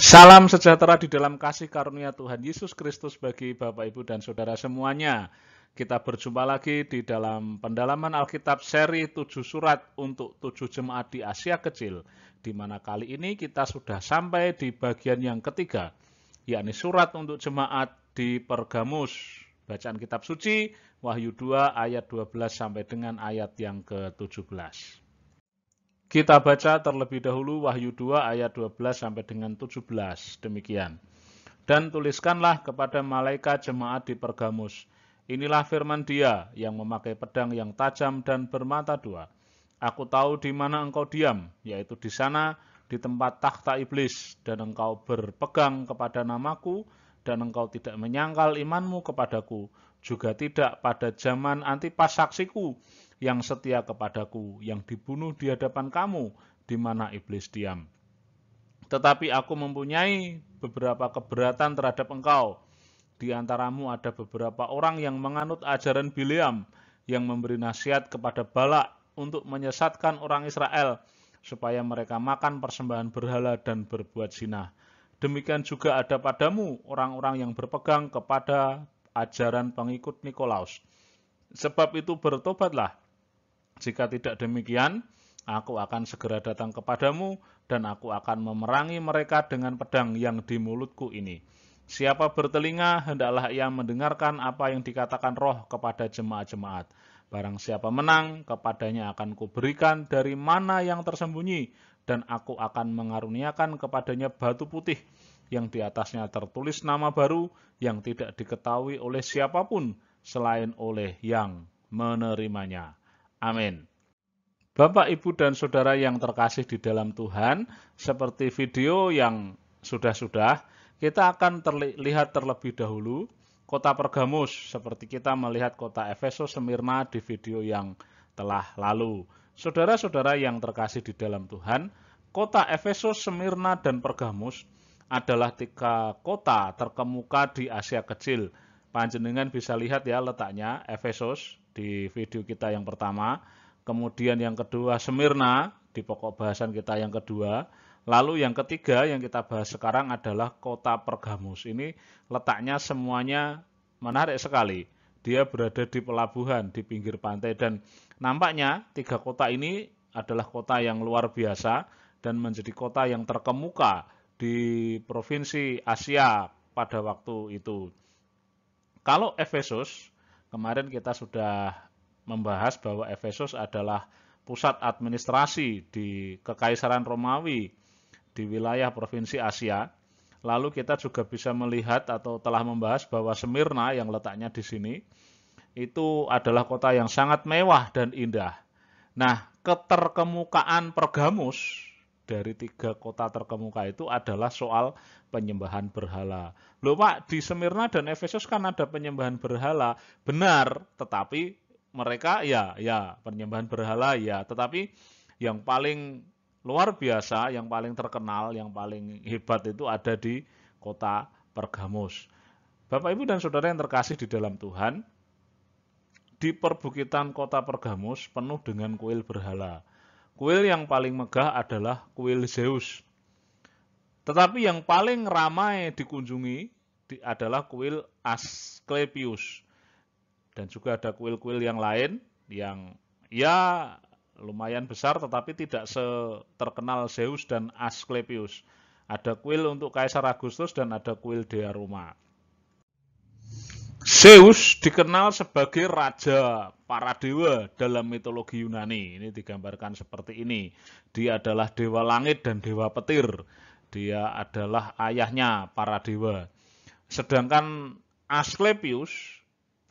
Salam sejahtera di dalam kasih karunia Tuhan Yesus Kristus bagi Bapak, Ibu, dan Saudara semuanya. Kita berjumpa lagi di dalam pendalaman Alkitab seri 7 surat untuk 7 jemaat di Asia Kecil, di mana kali ini kita sudah sampai di bagian yang ketiga, yakni surat untuk jemaat di Pergamus. Bacaan kitab suci, Wahyu 2 ayat 12 sampai dengan ayat yang ke-17. Kita baca terlebih dahulu Wahyu 2 ayat 12 sampai dengan 17. Demikian. Dan tuliskanlah kepada malaikat jemaat di Pergamus. Inilah firman Dia yang memakai pedang yang tajam dan bermata dua. Aku tahu di mana engkau diam, yaitu di sana, di tempat takhta iblis, dan engkau berpegang kepada namaku, dan engkau tidak menyangkal imanmu kepadaku, juga tidak pada zaman Antipas saksiku, yang setia kepadaku, yang dibunuh di hadapan kamu, di mana iblis diam. Tetapi aku mempunyai beberapa keberatan terhadap engkau. Di antaramu ada beberapa orang yang menganut ajaran Bileam, yang memberi nasihat kepada Balak untuk menyesatkan orang Israel, supaya mereka makan persembahan berhala dan berbuat zina. Demikian juga ada padamu orang-orang yang berpegang kepada ajaran pengikut Nikolaus. Sebab itu bertobatlah. Jika tidak demikian, aku akan segera datang kepadamu, dan aku akan memerangi mereka dengan pedang yang di mulutku ini. Siapa bertelinga, hendaklah ia mendengarkan apa yang dikatakan Roh kepada jemaat-jemaat. Barang siapa menang, kepadanya akan kuberikan dari mana yang tersembunyi, dan aku akan mengaruniakan kepadanya batu putih, yang di atasnya tertulis nama baru, yang tidak diketahui oleh siapapun, selain oleh yang menerimanya. Amin. Bapak, Ibu, dan Saudara yang terkasih di dalam Tuhan, seperti video yang sudah-sudah, kita akan lihat terlebih dahulu kota Pergamus, seperti kita melihat kota Efesus, Smyrna di video yang telah lalu. Saudara-saudara yang terkasih di dalam Tuhan, kota Efesus, Smyrna, dan Pergamus adalah 3 kota terkemuka di Asia Kecil. Panjenengan bisa lihat ya letaknya, Efesus di video kita yang pertama, kemudian yang kedua Smyrna di pokok bahasan kita yang kedua, lalu yang ketiga yang kita bahas sekarang adalah kota Pergamus. Ini letaknya semuanya menarik sekali. Dia berada di pelabuhan di pinggir pantai, dan nampaknya 3 kota ini adalah kota yang luar biasa dan menjadi kota yang terkemuka di provinsi Asia pada waktu itu. Kalau Efesus, kemarin kita sudah membahas bahwa Efesus adalah pusat administrasi di Kekaisaran Romawi di wilayah provinsi Asia. Lalu kita juga bisa melihat atau telah membahas bahwa Smyrna yang letaknya di sini itu adalah kota yang sangat mewah dan indah. Nah, keterkemukaan Pergamus dari 3 kota terkemuka itu adalah soal penyembahan berhala. Loh Pak, di Smyrna dan Efesus kan ada penyembahan berhala. Benar, tetapi mereka ya penyembahan berhala ya, tetapi yang paling luar biasa, yang paling terkenal, yang paling hebat itu ada di kota Pergamus. Bapak, Ibu, dan Saudara yang terkasih di dalam Tuhan, di perbukitan kota Pergamus penuh dengan kuil berhala. Kuil yang paling megah adalah kuil Zeus. Tetapi yang paling ramai dikunjungi adalah kuil Asklepius. Dan juga ada kuil-kuil yang lain yang ya lumayan besar tetapi tidak terkenal Zeus dan Asklepius. Ada kuil untuk Kaisar Agustus dan ada kuil Dea Roma. Zeus dikenal sebagai raja para dewa dalam mitologi Yunani. Ini digambarkan seperti ini. Dia adalah dewa langit dan dewa petir. Dia adalah ayahnya para dewa. Sedangkan Asklepius,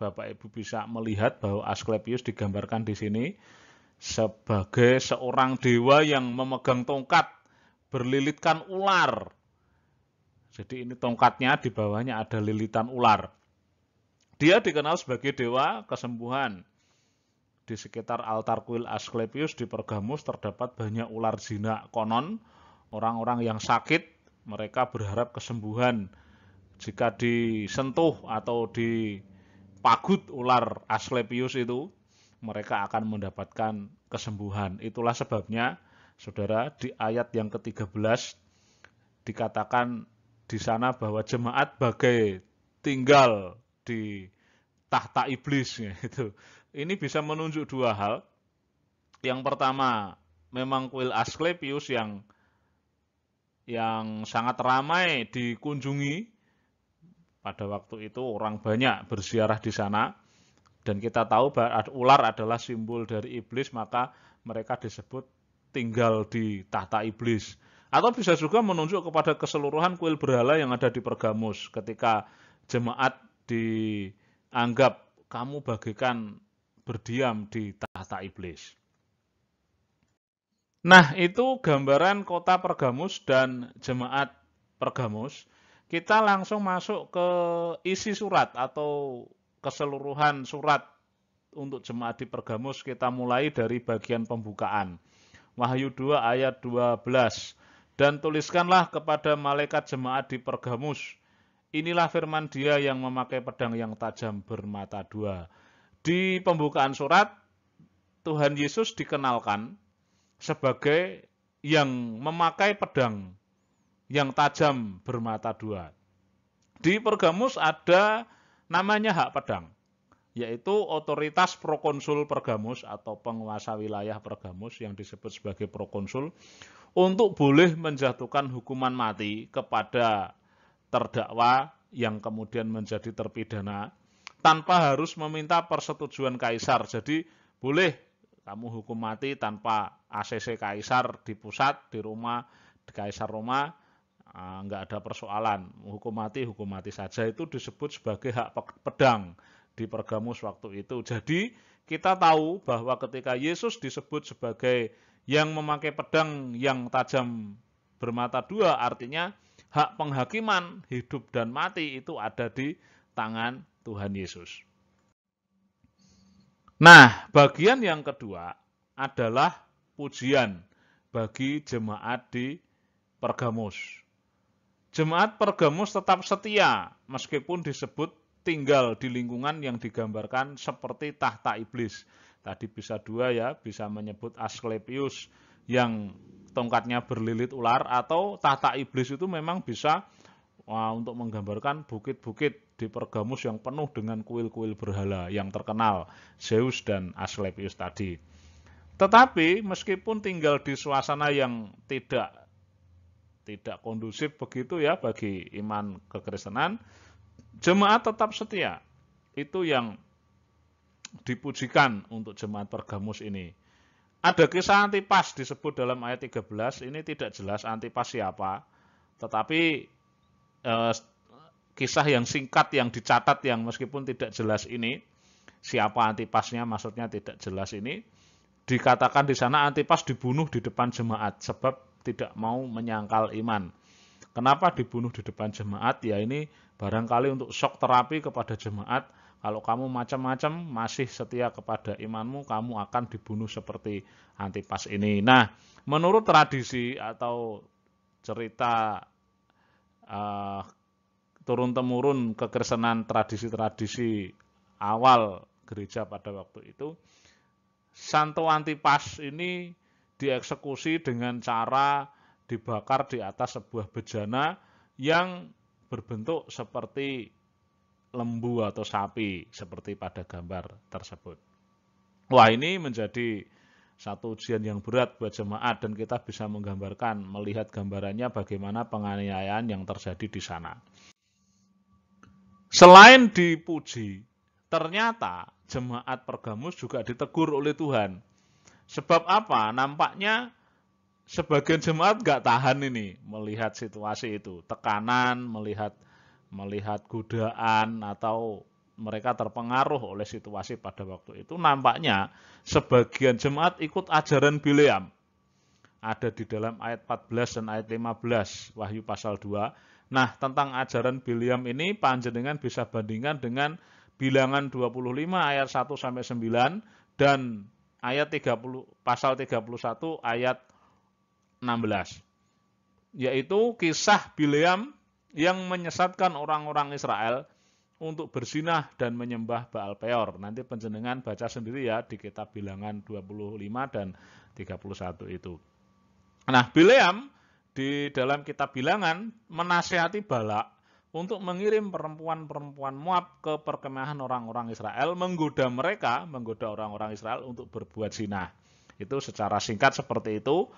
Bapak Ibu bisa melihat bahwa Asklepius digambarkan di sini sebagai seorang dewa yang memegang tongkat berlilitkan ular. Jadi ini tongkatnya, di bawahnya ada lilitan ular. Dia dikenal sebagai dewa kesembuhan. Di sekitar altar kuil Asklepius di Pergamus terdapat banyak ular jinak. Konon, orang-orang yang sakit, mereka berharap kesembuhan. Jika disentuh atau dipagut ular Asklepius itu, mereka akan mendapatkan kesembuhan. Itulah sebabnya, saudara, di ayat yang ke-13, dikatakan di sana bahwa jemaat bagai tinggal di tahta iblis gitu. Ini bisa menunjuk dua hal. Yang pertama, memang kuil Asklepios yang sangat ramai dikunjungi. Pada waktu itu orang banyak berziarah di sana. Dan kita tahu bahwa ular adalah simbol dari iblis, maka mereka disebut tinggal di tahta iblis. Atau bisa juga menunjuk kepada keseluruhan kuil berhala yang ada di Pergamus. Ketika jemaat dianggap kamu bagaikan berdiam di tahta iblis. Nah, itu gambaran kota Pergamus dan jemaat Pergamus. Kita langsung masuk ke isi surat atau keseluruhan surat untuk jemaat di Pergamus. Kita mulai dari bagian pembukaan. Wahyu 2 ayat 12. Dan tuliskanlah kepada malaikat jemaat di Pergamus. Inilah firman Dia yang memakai pedang yang tajam bermata dua. Di pembukaan surat, Tuhan Yesus dikenalkan sebagai yang memakai pedang yang tajam bermata dua. Di Pergamus ada namanya hak pedang, yaitu otoritas prokonsul Pergamus atau penguasa wilayah Pergamus yang disebut sebagai prokonsul untuk boleh menjatuhkan hukuman mati kepada terdakwa yang kemudian menjadi terpidana tanpa harus meminta persetujuan kaisar. Jadi boleh kamu hukum mati tanpa ACC kaisar di pusat, di Roma, di Kaisar Roma, nggak ada persoalan. Hukum mati saja. Itu disebut sebagai hak pedang di Pergamus waktu itu. Jadi kita tahu bahwa ketika Yesus disebut sebagai yang memakai pedang yang tajam bermata dua, artinya hak penghakiman hidup dan mati itu ada di tangan Tuhan Yesus. Nah, bagian yang kedua adalah pujian bagi jemaat di Pergamus. Jemaat Pergamus tetap setia meskipun disebut tinggal di lingkungan yang digambarkan seperti tahta iblis. Tadi bisa dua ya, bisa menyebut Asklepios yang tongkatnya berlilit ular, atau tahta iblis itu memang bisa untuk menggambarkan bukit-bukit di Pergamus yang penuh dengan kuil-kuil berhala yang terkenal, Zeus dan Asklepios tadi. Tetapi meskipun tinggal di suasana yang tidak kondusif begitu ya bagi iman kekristenan, jemaat tetap setia. Itu yang dipujikan untuk jemaat Pergamus ini. Ada kisah Antipas disebut dalam ayat 13, ini tidak jelas Antipas siapa, tetapi kisah yang singkat yang dicatat yang meskipun tidak jelas ini, siapa Antipasnya maksudnya tidak jelas ini, dikatakan di sana Antipas dibunuh di depan jemaat sebab tidak mau menyangkal iman. Kenapa dibunuh di depan jemaat? Ya ini barangkali untuk shock terapi kepada jemaat. Kalau kamu macam-macam masih setia kepada imanmu, kamu akan dibunuh seperti Antipas ini. Nah, menurut tradisi atau cerita turun-temurun kekristenan, tradisi-tradisi awal gereja pada waktu itu, Santo Antipas ini dieksekusi dengan cara dibakar di atas sebuah bejana yang berbentuk seperti lembu atau sapi, seperti pada gambar tersebut. Wah, ini menjadi satu ujian yang berat buat jemaat, dan kita bisa menggambarkan, melihat gambarannya bagaimana penganiayaan yang terjadi di sana. Selain dipuji, ternyata jemaat Pergamus juga ditegur oleh Tuhan. Sebab apa? Nampaknya sebagian jemaat nggak tahan ini melihat situasi itu, tekanan, melihat godaan, atau mereka terpengaruh oleh situasi pada waktu itu. Nampaknya sebagian jemaat ikut ajaran Bileam. Ada di dalam ayat 14 dan ayat 15 Wahyu pasal 2. Nah, tentang ajaran Bileam ini panjenengan bisa bandingkan dengan Bilangan 25 ayat 1 sampai 9 dan ayat 30 pasal 31 ayat 16. Yaitu kisah Bileam yang menyesatkan orang-orang Israel untuk berzinah dan menyembah Baal Peor. Nanti panjenengan baca sendiri ya di kitab Bilangan 25 dan 31 itu. Nah, Bileam di dalam kitab Bilangan menasihati Balak untuk mengirim perempuan-perempuan Moab ke perkemahan orang-orang Israel, menggoda orang-orang Israel untuk berbuat zina. Itu secara singkat seperti itu,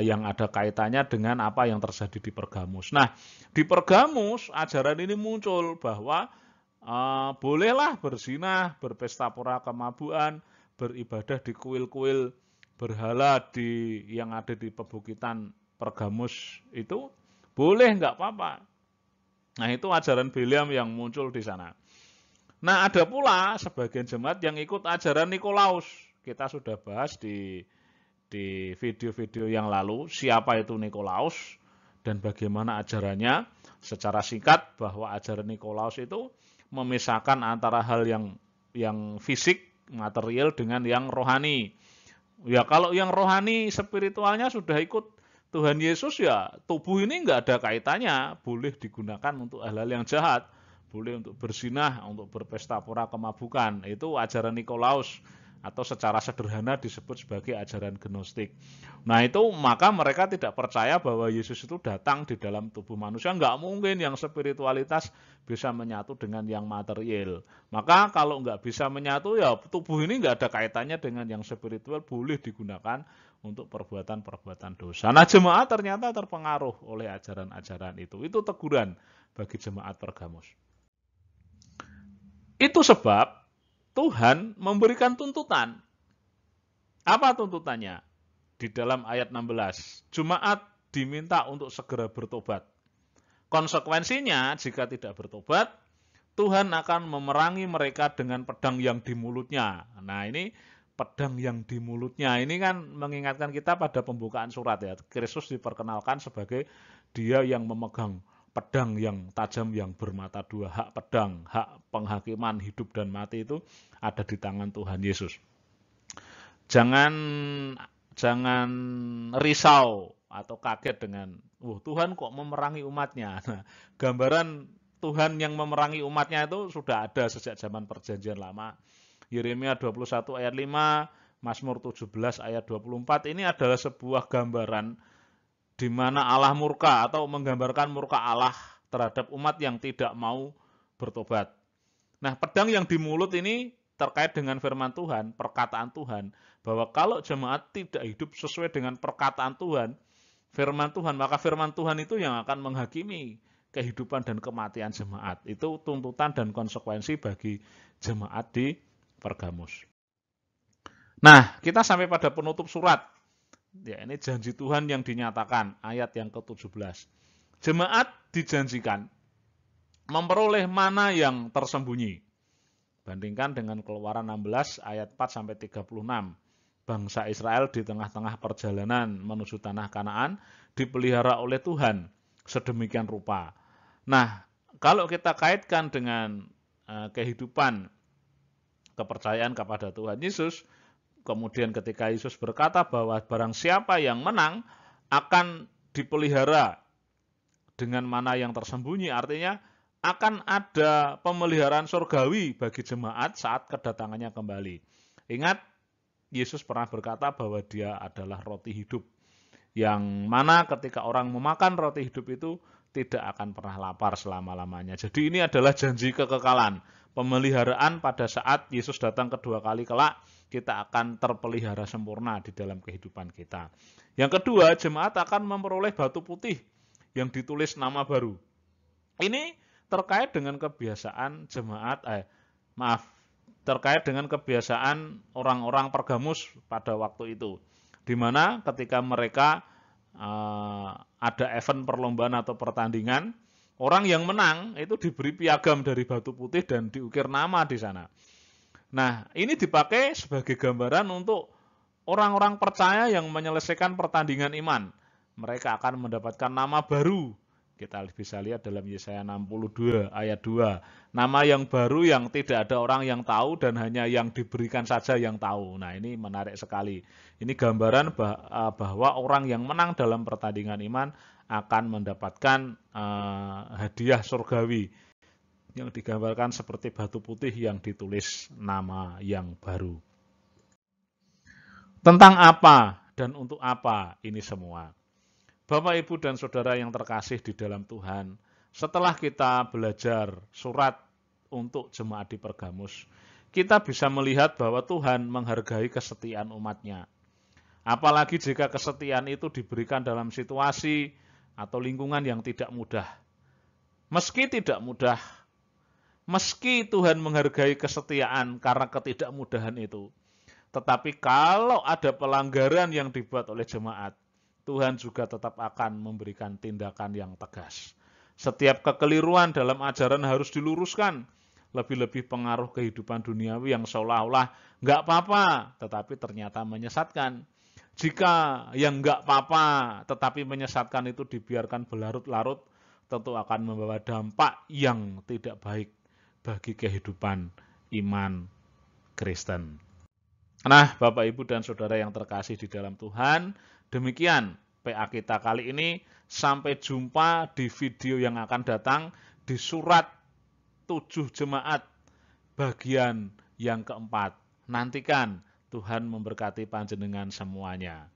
yang ada kaitannya dengan apa yang terjadi di Pergamus. Nah, di Pergamus ajaran ini muncul bahwa bolehlah berzina, berpesta pora kemabuan, beribadah di kuil-kuil berhala yang ada di pebukitan Pergamus itu boleh, nggak apa-apa. Nah, itu ajaran Bileam yang muncul di sana. Nah, ada pula sebagian jemaat yang ikut ajaran Nikolaus. Kita sudah bahas di video-video yang lalu siapa itu Nikolaus dan bagaimana ajarannya. Secara singkat bahwa ajaran Nikolaus itu memisahkan antara hal yang fisik, material dengan yang rohani. Ya, kalau yang rohani spiritualnya sudah ikut Tuhan Yesus, ya tubuh ini nggak ada kaitannya, boleh digunakan untuk hal-hal yang jahat, boleh untuk berzinah, untuk berpesta pora kemabukan. Itu ajaran Nikolaus atau secara sederhana disebut sebagai ajaran Gnostik. Nah, itu maka mereka tidak percaya bahwa Yesus itu datang di dalam tubuh manusia. Nggak mungkin yang spiritualitas bisa menyatu dengan yang material. Maka kalau nggak bisa menyatu, ya tubuh ini nggak ada kaitannya dengan yang spiritual, boleh digunakan untuk perbuatan-perbuatan dosa. Nah, jemaat ternyata terpengaruh oleh ajaran-ajaran itu. Itu teguran bagi jemaat Pergamus. Itu sebab Tuhan memberikan tuntutan. Apa tuntutannya? Di dalam ayat 16, jemaat diminta untuk segera bertobat. Konsekuensinya, jika tidak bertobat, Tuhan akan memerangi mereka dengan pedang yang di mulutnya. Nah, ini pedang yang di mulutnya ini kan mengingatkan kita pada pembukaan surat ya. Kristus diperkenalkan sebagai dia yang memegang pedang yang tajam yang bermata dua. Hak pedang, hak penghakiman hidup dan mati itu ada di tangan Tuhan Yesus. Jangan risau atau kaget dengan Tuhan kok memerangi umatnya. Nah, gambaran Tuhan yang memerangi umatnya itu sudah ada sejak zaman Perjanjian Lama. Yeremia 21 ayat 5, Mazmur 17 ayat 24, ini adalah sebuah gambaran di mana Allah murka atau menggambarkan murka Allah terhadap umat yang tidak mau bertobat. Nah, pedang yang di mulut ini terkait dengan firman Tuhan, perkataan Tuhan, bahwa kalau jemaat tidak hidup sesuai dengan perkataan Tuhan, firman Tuhan, maka firman Tuhan itu yang akan menghakimi kehidupan dan kematian jemaat. Itu tuntutan dan konsekuensi bagi jemaat di Pergamus. Nah, kita sampai pada penutup surat. Ya, ini janji Tuhan yang dinyatakan, ayat yang ke-17. Jemaat dijanjikan memperoleh mana yang tersembunyi. Bandingkan dengan Keluaran 16 ayat 4 sampai 36. Bangsa Israel di tengah-tengah perjalanan menuju tanah Kanaan dipelihara oleh Tuhan sedemikian rupa. Nah, kalau kita kaitkan dengan kehidupan kepercayaan kepada Tuhan Yesus, kemudian ketika Yesus berkata bahwa barang siapa yang menang akan dipelihara dengan mana yang tersembunyi, artinya akan ada pemeliharaan surgawi bagi jemaat saat kedatangannya kembali. Ingat, Yesus pernah berkata bahwa dia adalah roti hidup, yang mana ketika orang memakan roti hidup itu tidak akan pernah lapar selama-lamanya. Jadi ini adalah janji kekekalan, pemeliharaan pada saat Yesus datang kedua kali kelak, kita akan terpelihara sempurna di dalam kehidupan kita. Yang kedua, jemaat akan memperoleh batu putih yang ditulis nama baru. Ini terkait dengan kebiasaan terkait dengan kebiasaan orang-orang Pergamus pada waktu itu, di mana ketika mereka ada event perlombaan atau pertandingan, orang yang menang itu diberi piagam dari batu putih dan diukir nama di sana. Nah, ini dipakai sebagai gambaran untuk orang-orang percaya yang menyelesaikan pertandingan iman. Mereka akan mendapatkan nama baru. Kita bisa lihat dalam Yesaya 62 ayat 2. Nama yang baru yang tidak ada orang yang tahu dan hanya yang diberikan saja yang tahu. Nah, ini menarik sekali. Ini gambaran bahwa orang yang menang dalam pertandingan iman akan mendapatkan hadiah surgawi yang digambarkan seperti batu putih yang ditulis nama yang baru. Tentang apa dan untuk apa ini semua? Bapak, Ibu, dan Saudara yang terkasih di dalam Tuhan, setelah kita belajar surat untuk jemaat di Pergamus, kita bisa melihat bahwa Tuhan menghargai kesetiaan umatnya. Apalagi jika kesetiaan itu diberikan dalam situasi atau lingkungan yang tidak mudah. Meski tidak mudah, meski Tuhan menghargai kesetiaan karena ketidakmudahan itu, tetapi kalau ada pelanggaran yang dibuat oleh jemaat, Tuhan juga tetap akan memberikan tindakan yang tegas. Setiap kekeliruan dalam ajaran harus diluruskan, lebih-lebih pengaruh kehidupan duniawi yang seolah-olah nggak apa-apa, tetapi ternyata menyesatkan. Jika yang nggak apa-apa, tetapi menyesatkan itu dibiarkan berlarut-larut, tentu akan membawa dampak yang tidak baik bagi kehidupan iman Kristen. Nah, Bapak, Ibu, dan Saudara yang terkasih di dalam Tuhan, demikian PA kita kali ini. Sampai jumpa di video yang akan datang di surat 7 jemaat bagian yang keempat. Nantikan, Tuhan memberkati panjenengan semuanya.